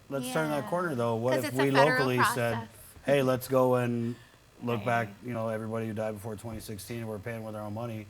let's turn that corner though. What 'Cause if it's a we federal locally said, process. hey, let's go and look Right. back, everybody who died before 2016, and we're paying with our own money,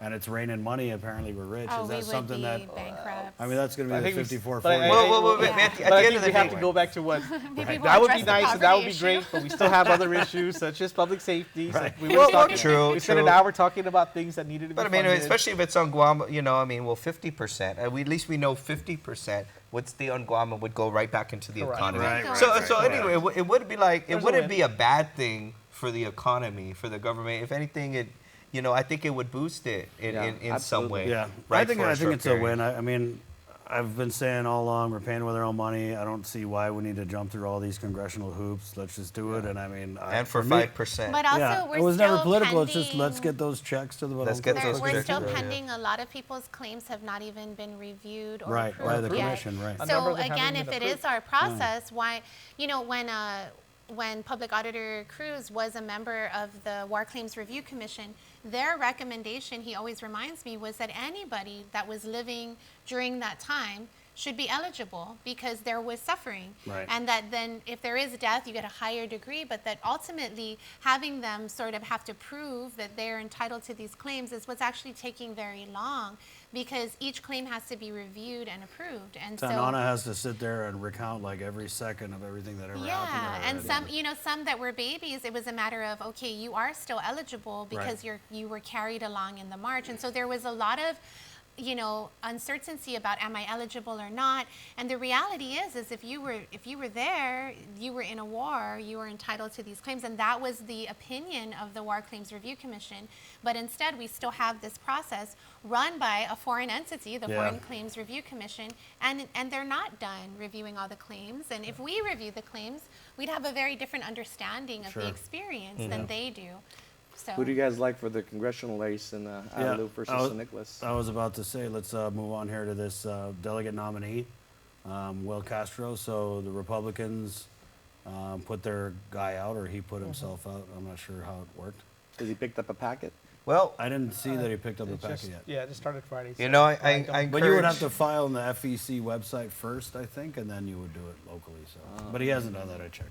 and it's raining money. Apparently, we're rich. Oh, Is we that would something be that? bankrupt. I mean, that's going to I be the think we 5440. well, Yeah. at the but I end think of the we day, have to go back to what Maybe that we'll would be address the nice and that would be poverty great, issue. but we still have other issues such as public safety. So Right. we were talking, true, we spent an true. hour talking about things that needed to be But I mean, funded. especially if it's on Guam, I mean, well, 50%. At least we know 50%. What's the on Guam would go right back into the Correct. economy. Right, right, so, right, so right. anyway, it would be like There's it a wouldn't win. be a bad thing for the economy, for the government. If anything, I think it would boost it in some absolutely. way. Yeah, right, I think for a short it's a period. win. I mean, I've been saying all along we're paying with our own money. I don't see why we need to jump through all these congressional hoops. Let's just do it. And I mean, And for me, 5%. But also, yeah, we're it was still never political. It's just pending- let's get those checks to the bottom. Let's get those We're checks still to the- pending. A lot of people's claims have not even been reviewed or Right, approved by the yet. commission, right. A number So of them again, haven't if been it is our process, why, when Public Auditor Cruz was a member of the War Claims Review Commission, their recommendation, he always reminds me, was that anybody that was living during that time should be eligible because there was suffering. Right. And that then if there is death, you get a higher degree, but that ultimately having them sort of have to prove that they're entitled to these claims is what's actually taking very long because each claim has to be reviewed and approved. And so Tanana has to sit there and recount like every second of everything that ever happened. yeah, to her and already. some that were babies, it was a matter of, okay, you are still eligible because Right. you were carried along in the march. And so there was a lot of, uncertainty about am I eligible or not. And the reality is if you were there, you were in a war, you were entitled to these claims. And that was the opinion of the War Claims Review Commission. But instead, we still have this process run by a foreign entity, the Yeah. Foreign Claims Review Commission, and they're not done reviewing all the claims. And if we review the claims, we'd have a very different understanding of Sure. the experience than they do. So Who do you guys like for the congressional race in Adelu versus San Nicolas? I was about to say, let's move on here to this delegate nominee, Will Castro. So the Republicans put their guy out, or he put himself out. I'm not sure how it worked. Because he picked up a packet? Well, I didn't see that he picked up a It packet just, yet. yeah, it just started Friday. I don't- But you would have encourage- to file on the FEC website first, I think, and then you would do it locally. So, but he hasn't done that. I checked.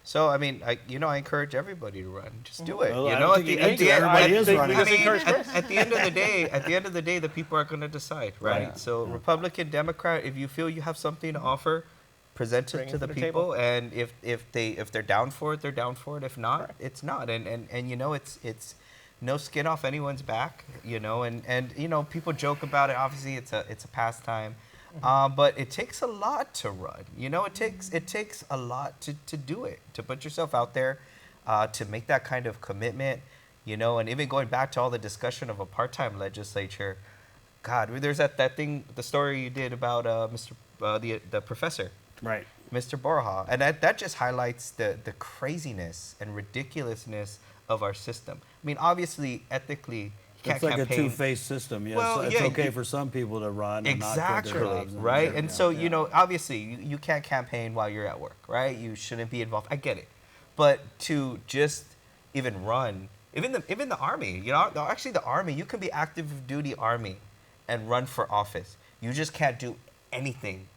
So I mean, I encourage everybody to run. Just do it. Well, I you don't know, think you need to. end, Everybody is think running. we I just mean, encourage at the end of the day, the people are going to decide, right? Right. So Republican, Democrat, if you feel you have something to offer, present Bring it it to to the the people, table. and if they're down for it, they're down for it. If not, Correct. it's not. And it's no skin off anyone's back, and people joke about it. Obviously, it's a pastime. But it takes a lot to run. It takes a lot to do it, to put yourself out there, to make that kind of commitment. And even going back to all the discussion of a part-time legislature, God, there's that thing, the story you did about the professor, Right. Mr. Borja, and that just highlights the craziness and ridiculousness of our system. I mean, obviously, ethically. Can't It's like campaign. a two-faced system. Yes, Well, it's yeah, okay you- for some people to run and not quit Exactly, their jobs. and right? everything. And Yeah, so, yeah. obviously, you can't campaign while you're at work, right? You shouldn't be involved. I get it. But to just even run, even the Army, actually the Army, you can be active duty Army and run for office. You just can't do anything.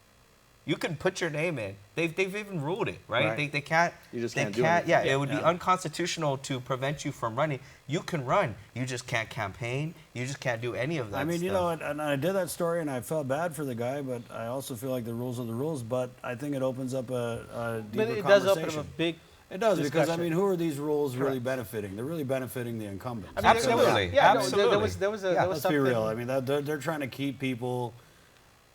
You can put your name in. They've even ruled it, right? Right. They can't. You just they can't do can't. anything. Yeah, it would be Yeah. unconstitutional to prevent you from running. You can run. You just can't campaign. You just can't do any of that. I mean, stuff. and I did that story, and I felt bad for the guy, but I also feel like the rules are the rules. But I think it opens up a deeper But it does conversation. open up a big. It does, because I discussion. mean, who are these rules really Correct. benefiting? They're really benefiting the incumbents. I mean, Absolutely. Yeah, no, Absolutely. there was Let's be something. real. I mean, they're trying to keep people